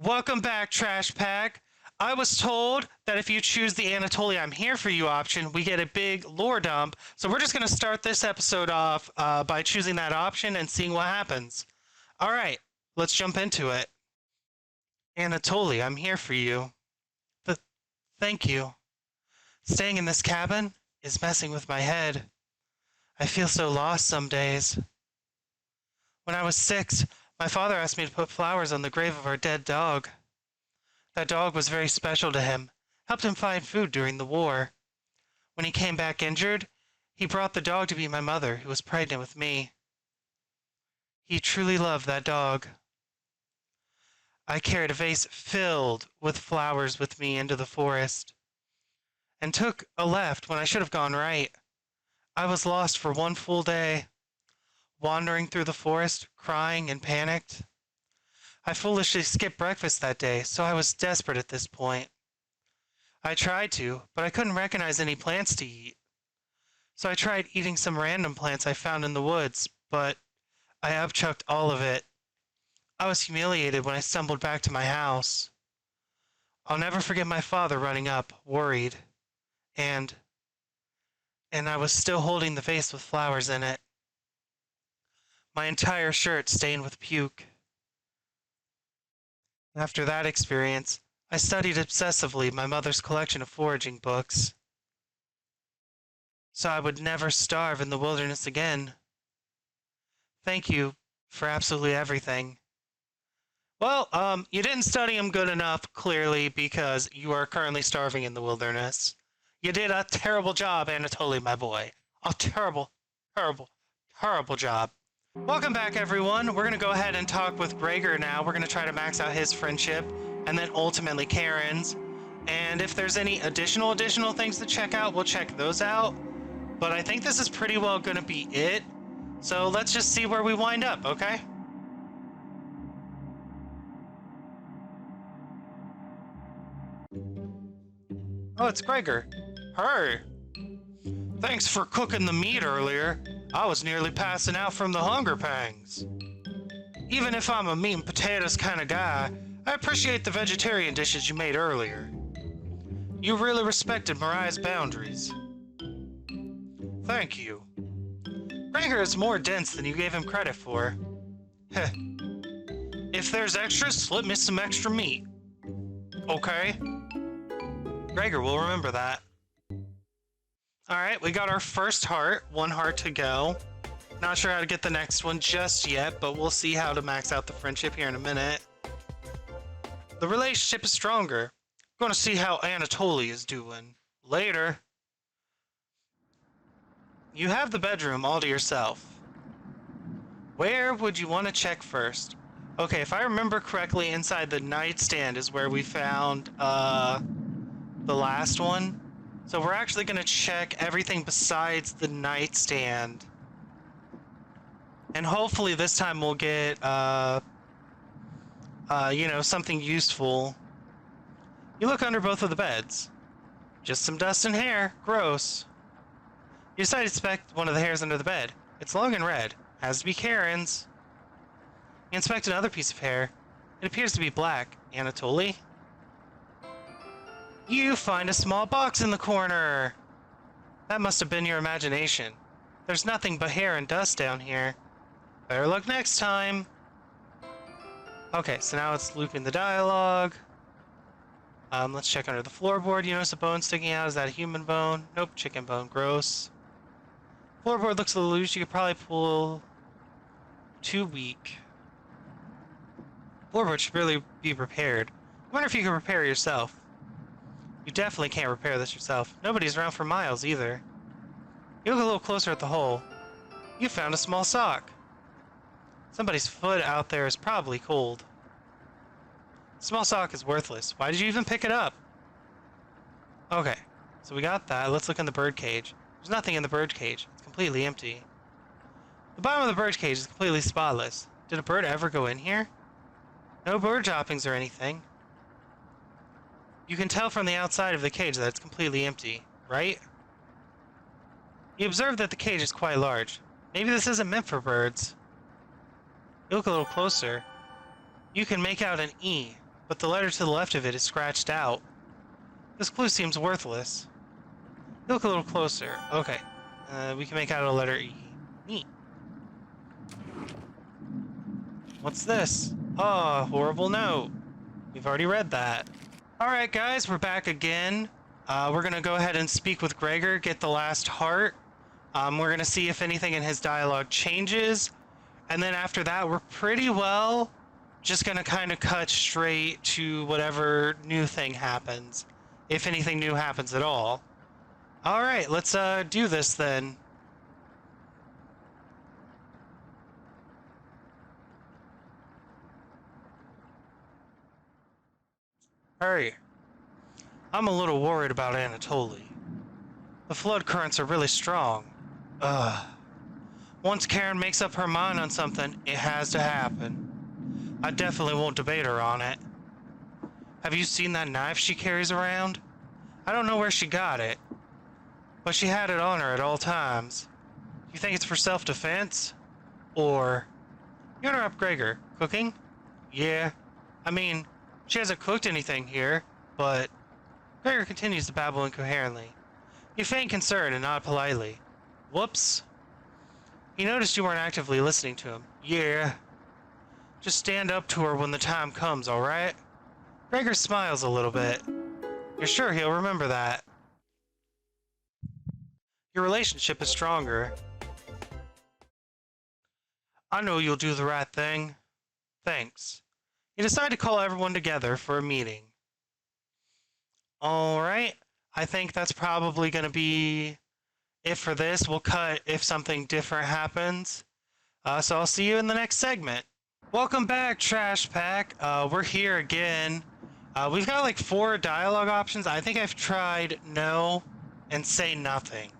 Welcome back, Trash Pack. I was told that if you choose the Anatoly I'm Here For You option, we get a big lore dump. So we're just going to start this episode off by choosing that option and seeing what happens. Alright, let's jump into it. Anatoly, I'm here for you. Thank you. Staying in this cabin is messing with my head. I feel so lost some days. When I was 6, my father asked me to put flowers on the grave of our dead dog. That dog was very special to him, helped him find food during the war. When he came back injured, he brought the dog to be my mother, who was pregnant with me. He truly loved that dog. I carried a vase filled with flowers with me into the forest, and took a left when I should have gone right. I was lost for one full day, wandering through the forest, crying and panicked. I foolishly skipped breakfast that day, so I was desperate at this point. I tried to, but I couldn't recognize any plants to eat. So I tried eating some random plants I found in the woods, but I upchucked all of it. I was humiliated when I stumbled back to my house. I'll never forget my father running up, worried, and I was still holding the vase with flowers in it. My entire shirt stained with puke. After that experience, I studied obsessively my mother's collection of foraging books, so I would never starve in the wilderness again. Thank you for absolutely everything. Well, you didn't study them good enough, clearly, because you are currently starving in the wilderness. You did a terrible job, Anatoly, my boy. A terrible, terrible, terrible job. Welcome back, everyone. We're going to go ahead and talk with Gregor now. We're going to try to max out his friendship, and then ultimately Karen's. And if there's any additional things to check out, we'll check those out. But I think this is pretty well going to be it. So let's just see where we wind up, okay? Oh, it's Gregor. Hey! Thanks for cooking the meat earlier. I was nearly passing out from the hunger pangs. Even if I'm a meat and potatoes kind of guy, I appreciate the vegetarian dishes you made earlier. You really respected Mariah's boundaries. Thank you. Gregor is more dense than you gave him credit for. Heh. If there's extras, slip me some extra meat. Okay? Gregor will remember that. Alright, we got our first heart. 1 heart to go. Not sure how to get the next one just yet, but we'll see how to max out the friendship here in a minute. The relationship is stronger. Gonna see how Anatoly is doing. Later. You have the bedroom all to yourself. Where would you want to check first? Okay, if I remember correctly, inside the nightstand is where we found, the last one. So we're actually going to check everything besides the nightstand. And hopefully this time we'll get, something useful. You look under both of the beds. Just some dust and hair. Gross. You decide to inspect one of the hairs under the bed. It's long and red. Has to be Karen's. You inspect another piece of hair. It appears to be black. Anatoly? You find a small box in the corner! That must have been your imagination. There's nothing but hair and dust down here. Better look next time! Okay, so now it's looping the dialogue. Let's check under the floorboard. You notice a bone sticking out. Is that a human bone? Nope, chicken bone. Gross. Floorboard looks a little loose. You could probably pull... Too weak. Floorboard should really be repaired. I wonder if you can repair yourself. You definitely can't repair this yourself. Nobody's around for miles, either. You look a little closer at the hole. You found a small sock. Somebody's foot out there is probably cold. Small sock is worthless. Why did you even pick it up? Okay, so we got that. Let's look in the bird cage. There's nothing in the bird cage. It's completely empty. The bottom of the bird cage is completely spotless. Did a bird ever go in here? No bird droppings or anything. You can tell from the outside of the cage that it's completely empty, right? You observe that the cage is quite large. Maybe this isn't meant for birds. You look a little closer. You can make out an E, but the letter to the left of it is scratched out. This clue seems worthless. Look a little closer. Okay. We can make out a letter E. Neat. What's this? Oh, horrible note. We've already read that. Alright guys, we're back again. We're gonna go ahead and speak with Gregor, get the last heart. We're gonna see if anything in his dialogue changes. And then after that, we're pretty well just gonna kind of cut straight to whatever new thing happens. If anything new happens at all. Alright, let's do this then. Hurry. I'm a little worried about Anatoly. The flood currents are really strong. Ugh. Once Karen makes up her mind on something, it has to happen. I definitely won't debate her on it. Have you seen that knife she carries around? I don't know where she got it, but she had it on her at all times. You think it's for self-defense? Or... You interrupt Gregor. Cooking? Yeah. I mean, she hasn't cooked anything here, but... Gregor continues to babble incoherently. You feign concern and nod politely. Whoops. He noticed you weren't actively listening to him. Yeah. Just stand up to her when the time comes, alright? Gregor smiles a little bit. You're sure he'll remember that? Your relationship is stronger. I know you'll do the right thing. Thanks. You decide to call everyone together for a meeting. Alright. I think that's probably going to be it for this. We'll cut if something different happens. So I'll see you in the next segment. Welcome back, Trash Pack. We're here again. We've got like 4 dialogue options. I think I've tried no and say nothing.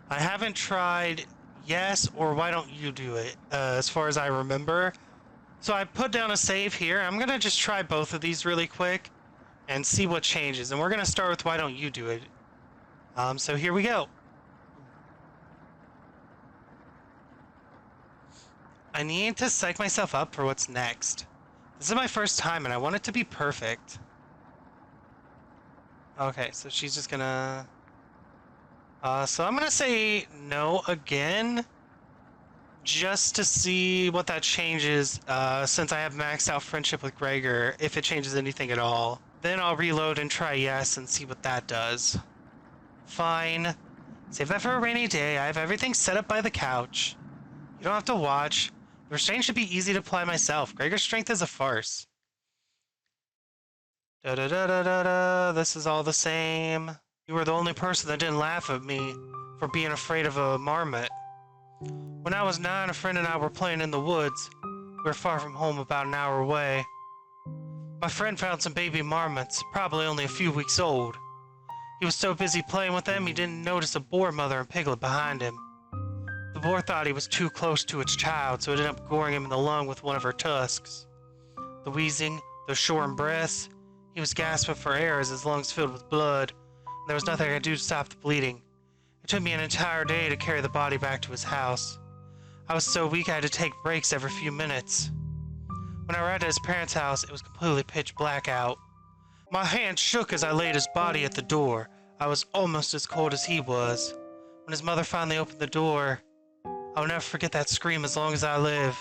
I haven't tried yes or why don't you do it, as far as I remember. So I put down a save here. I'm going to just try both of these really quick and see what changes. And we're going to start with why don't you do it. So here we go. I need to psych myself up for what's next. This is my first time and I want it to be perfect. Okay, so she's just gonna... so I'm gonna say no again. Just to see what that changes, since I have maxed out friendship with Gregor, if it changes anything at all. Then I'll reload and try yes and see what that does. Fine. Save that for a rainy day. I have everything set up by the couch. You don't have to watch. The restraint should be easy to apply myself. Gregor's strength is a farce. Da-da-da-da-da-da. This is all the same. You were the only person that didn't laugh at me for being afraid of a marmot. When I was 9, a friend and I were playing in the woods. We were far from home, about an hour away. My friend found some baby marmots, probably only a few weeks old. He was so busy playing with them, he didn't notice a boar mother and piglet behind him. The boar thought he was too close to its child, so it ended up goring him in the lung with one of her tusks. The wheezing, the short breaths, he was gasping for air as his lungs filled with blood, and there was nothing I could do to stop the bleeding. It took me an entire day to carry the body back to his house. I was so weak I had to take breaks every few minutes. When I arrived at his parents' house, it was completely pitch black out. My hand shook as I laid his body at the door. I was almost as cold as he was. When his mother finally opened the door, I'll never forget that scream as long as I live.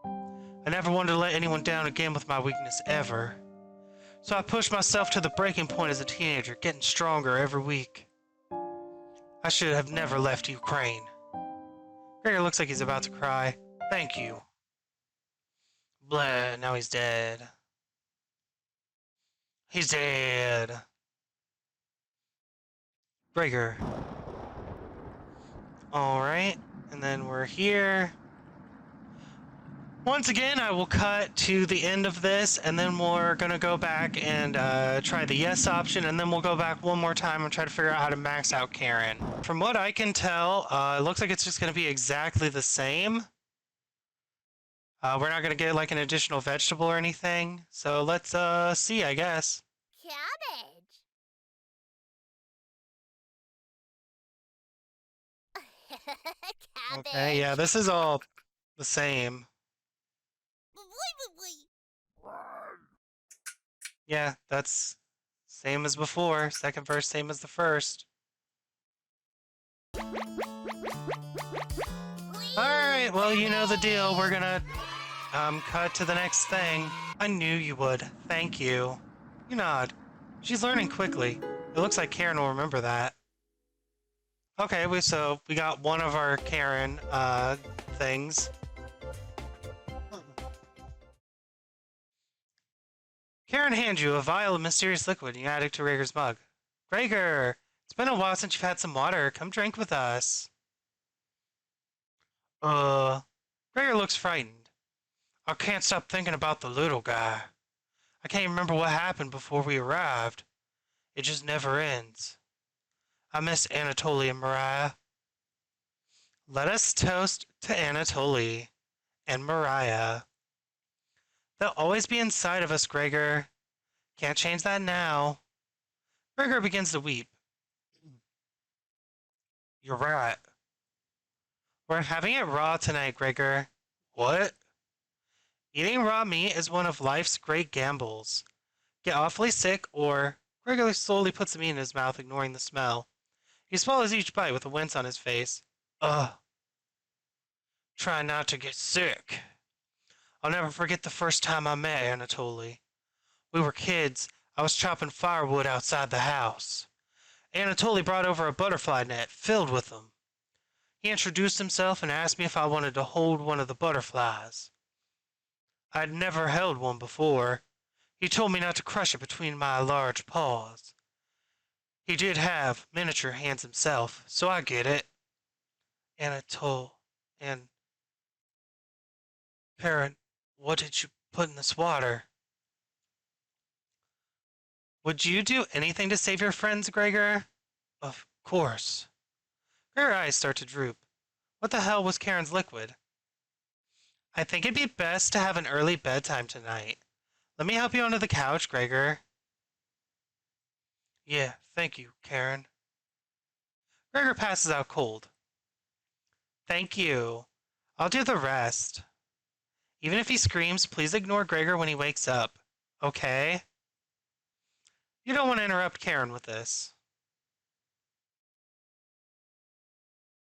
I never wanted to let anyone down again with my weakness, ever. So I pushed myself to the breaking point as a teenager, getting stronger every week. I should have never left Ukraine. Gregor looks like he's about to cry. Thank you. Blah, now he's dead. He's dead. Gregor. Alright, and then we're here. Once again, I will cut to the end of this, and then we're gonna go back and try the yes option, and then we'll go back one more time and try to figure out how to max out Karen. From what I can tell, it looks like it's just gonna be exactly the same. We're not gonna get like an additional vegetable or anything, so let's see, I guess. Cabbage. Cabbage. Okay, yeah, this is all the same. Yeah, that's same as before. Second verse, same as the first. Alright, well, you know the deal. We're gonna, cut to the next thing. I knew you would. Thank you. You nod. She's learning quickly. It looks like Karen will remember that. Okay, so we got one of our Karen, things. Karen hands you a vial of mysterious liquid and you add it to Rager's mug. Rager, it's been a while since you've had some water. Come drink with us. Rager looks frightened. I can't stop thinking about the little guy. I can't remember what happened before we arrived. It just never ends. I miss Anatoly and Mariah. Let us toast to Anatoly and Mariah. They'll always be inside of us, Gregor. Can't change that now. Gregor begins to weep. You're right. We're having it raw tonight, Gregor. What? Eating raw meat is one of life's great gambles. Get awfully sick, or Gregor slowly puts the meat in his mouth, ignoring the smell. He swallows each bite with a wince on his face. Ugh. Try not to get sick. I'll never forget the first time I met Anatoly. We were kids. I was chopping firewood outside the house. Anatoly brought over a butterfly net filled with them. He introduced himself and asked me if I wanted to hold one of the butterflies. I'd never held one before. He told me not to crush it between my large paws. He did have miniature hands himself, so I get it. Anatole and Karen, what did you put in this water? Would you do anything to save your friends, Gregor? Of course. Gregor's eyes start to droop. What the hell was Karen's liquid? I think it'd be best to have an early bedtime tonight. Let me help you onto the couch, Gregor. Yeah, thank you, Karen. Gregor passes out cold. Thank you. I'll do the rest. Even if he screams, please ignore Gregor when he wakes up. Okay? You don't want to interrupt Karen with this.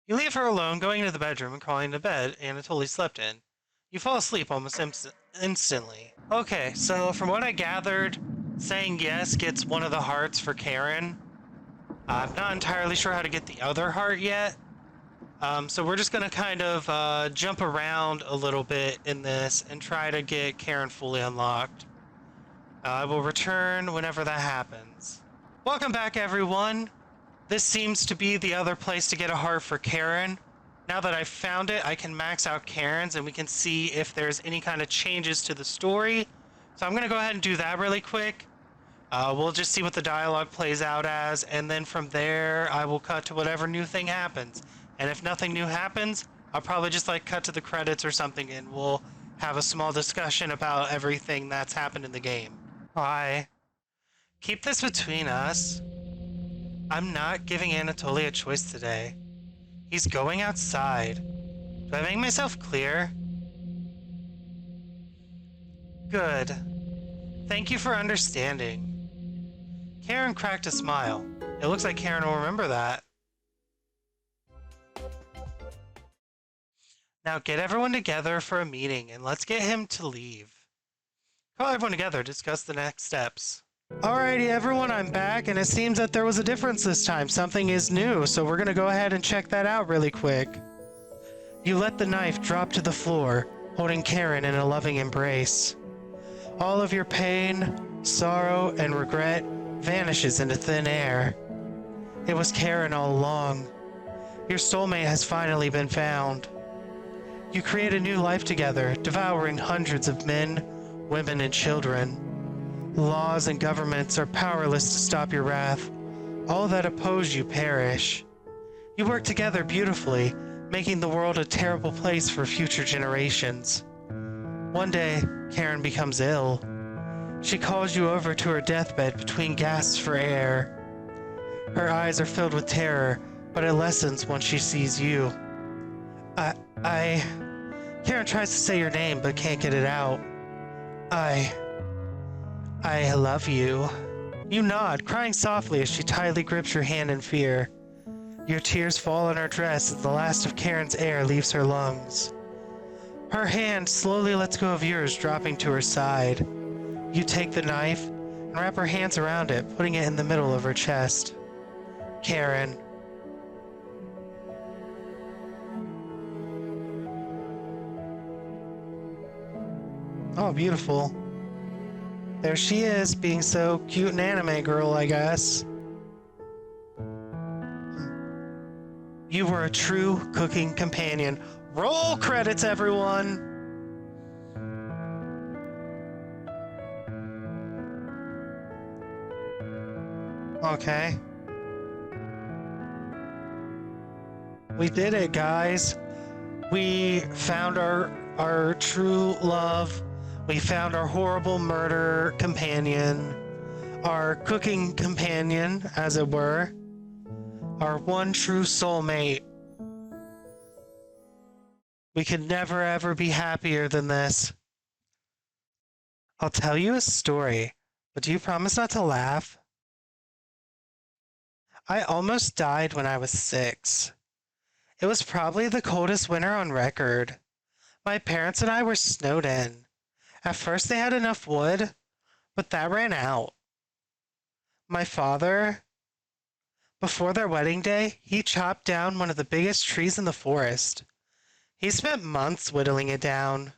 You leave her alone, going into the bedroom and crawling into bed Anatoly slept in. You fall asleep almost instantly. Okay, so from what I gathered, saying yes gets one of the hearts for Karen. I'm not entirely sure how to get the other heart yet. So we're just going to kind of jump around a little bit in this and try to get Karen fully unlocked. I will return whenever that happens. Welcome back, everyone. This seems to be the other place to get a heart for Karen. Now that I've found it, I can max out Karen's and we can see if there's any kind of changes to the story. So I'm going to go ahead and do that really quick. We'll just see what the dialogue plays out as, and then from there, I will cut to whatever new thing happens. And if nothing new happens, I'll probably just cut to the credits or something, and we'll have a small discussion about everything that's happened in the game. Hi. Keep this between us. I'm not giving Anatoly a choice today. He's going outside. Do I make myself clear? Good. Thank you for understanding. Karen cracked a smile. It looks like Karen will remember that. Now get everyone together for a meeting and let's get him to leave. Call everyone together to discuss the next steps. Alrighty everyone, I'm back and it seems that there was a difference this time. Something is new, so we're gonna go ahead and check that out really quick. You let the knife drop to the floor, holding Karen in a loving embrace. All of your pain, sorrow, and regret vanishes into thin air. It was Karen all along. Your soulmate has finally been found. You create a new life together, devouring hundreds of men, women, and children. Laws and governments are powerless to stop your wrath. All that oppose you perish. You work together beautifully, making the world a terrible place for future generations. One day, Karen becomes ill. She calls you over to her deathbed between gasps for air. Her eyes are filled with terror, but it lessens once she sees you. Karen tries to say your name, but can't get it out. I love you. You nod, crying softly as she tightly grips your hand in fear. Your tears fall on her dress as the last of Karen's air leaves her lungs. Her hand slowly lets go of yours, dropping to her side. You take the knife and wrap her hands around it, putting it in the middle of her chest. Karen. Oh, beautiful. There she is, being so cute and anime girl, I guess. You were a true cooking companion. Roll credits, everyone! Okay. We did it, guys. We found our true love. We found our horrible murder companion. Our cooking companion, as it were. Our one true soulmate. We could never ever be happier than this. I'll tell you a story, but do you promise not to laugh? I almost died when I was 6. It was probably the coldest winter on record. My parents and I were snowed in. At first they had enough wood, but that ran out. My father, before their wedding day, he chopped down one of the biggest trees in the forest. He spent months whittling it down,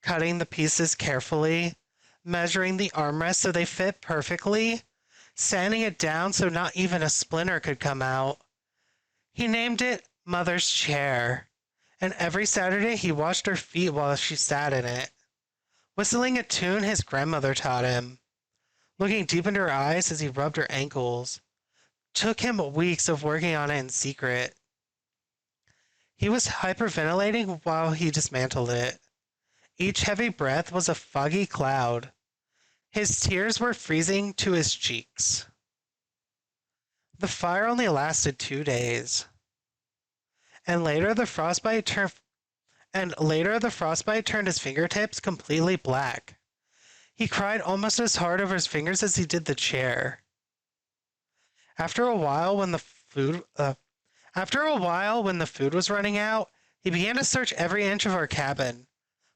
cutting the pieces carefully, measuring the armrests so they fit perfectly, sanding it down so not even a splinter could come out. He named it Mother's Chair, and every Saturday he washed her feet while she sat in it, whistling a tune his grandmother taught him, looking deep into her eyes as he rubbed her ankles. Took him weeks of working on it in secret. He was hyperventilating while he dismantled it. Each heavy breath was a foggy cloud. His tears were freezing to his cheeks. The fire only lasted 2 days. And later the frostbite turned his fingertips completely black. He cried almost as hard over his fingers as he did the chair. After a while, when the food was running out, he began to search every inch of our cabin,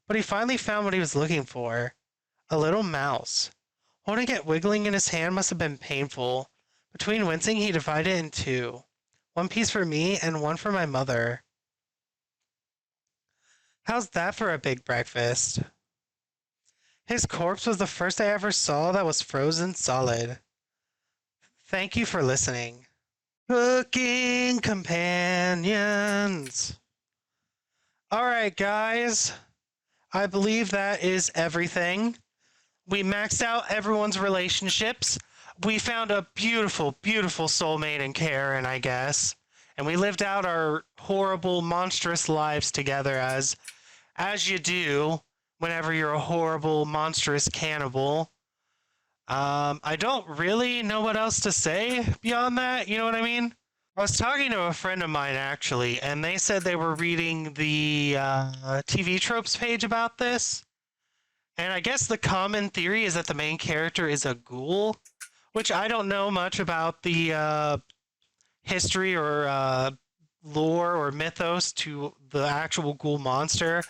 but he finally found what he was looking for. A little mouse. Holding it wiggling in his hand must have been painful. Between wincing, he divided it in 2. One piece for me and one for my mother. How's that for a big breakfast? His corpse was the first I ever saw that was frozen solid. Thank you for listening. Cooking companions. Alright, guys. I believe that is everything. We maxed out everyone's relationships. We found a beautiful, beautiful soulmate in Karen, I guess. And we lived out our horrible, monstrous lives together as you do whenever you're a horrible, monstrous cannibal. I don't really know what else to say beyond that, you know what I mean? I was talking to a friend of mine, actually, and they said they were reading the TV tropes page about this. And I guess the common theory is that the main character is a ghoul, which I don't know much about the history or lore or mythos to the actual ghoul monster.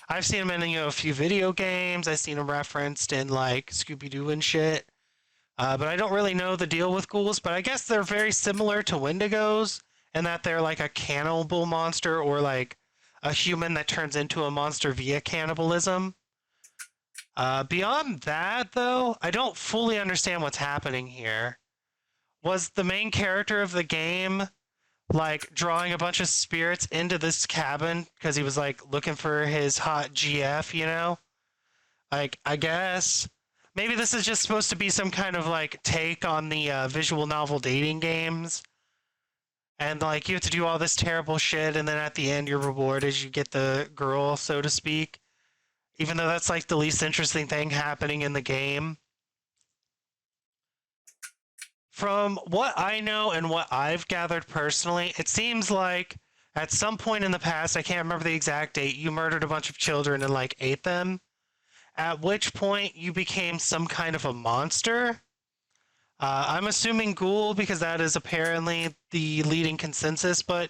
I've seen him in a few video games. I've seen him referenced in like Scooby-Doo and shit. But I don't really know the deal with ghouls, but I guess they're very similar to Wendigos in that they're like a cannibal monster or like a human that turns into a monster via cannibalism. Beyond that, though, I don't fully understand what's happening here. Was the main character of the game like drawing a bunch of spirits into this cabin because he was like looking for his hot GF, you know? Like, I guess maybe this is just supposed to be some kind of like take on the visual novel dating games. And like you have to do all this terrible shit, and then at the end your reward is you get the girl, so to speak. Even though that's like the least interesting thing happening in the game. From what I know and what I've gathered personally, it seems like at some point in the past, I can't remember the exact date, you murdered a bunch of children and like ate them. at which point you became some kind of a monster. I'm assuming ghoul because that is apparently the leading consensus, but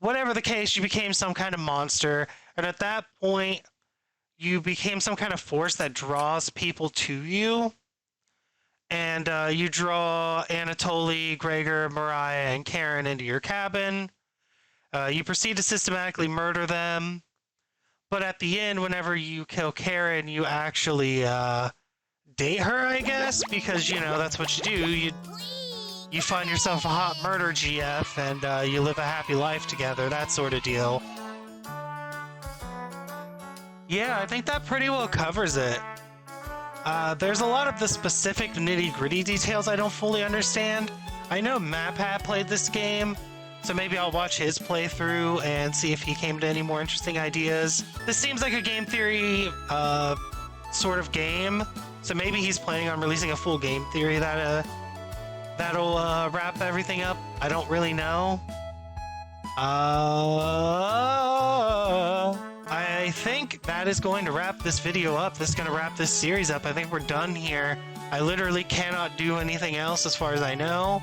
whatever the case, you became some kind of monster, and at that point, you became some kind of force that draws people to you. And you draw Anatoly, Gregor, Mariah, and Karen into your cabin. You proceed to systematically murder them. But at the end, whenever you kill Karen, you actually date her, I guess, because, you know, that's what you do. You find yourself a hot murder GF, and you live a happy life together, that sort of deal. Yeah, I think that pretty well covers it. There's a lot of the specific nitty-gritty details I don't fully understand. I know MapHat played this game, so maybe I'll watch his playthrough and see if he came to any more interesting ideas. This seems like a game theory sort of game, so maybe he's planning on releasing a full game theory that'll wrap everything up. I don't really know. I think that is going to wrap this video up. This is going to wrap this series up. I think we're done here. I literally cannot do anything else as far as I know.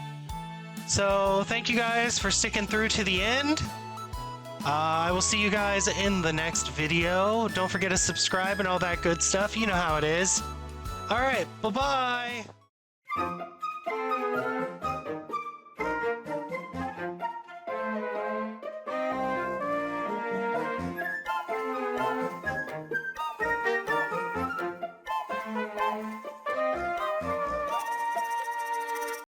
So thank you guys for sticking through to the end. I will see you guys in the next video. Don't forget to subscribe and all that good stuff. You know how it is. All right, bye-bye.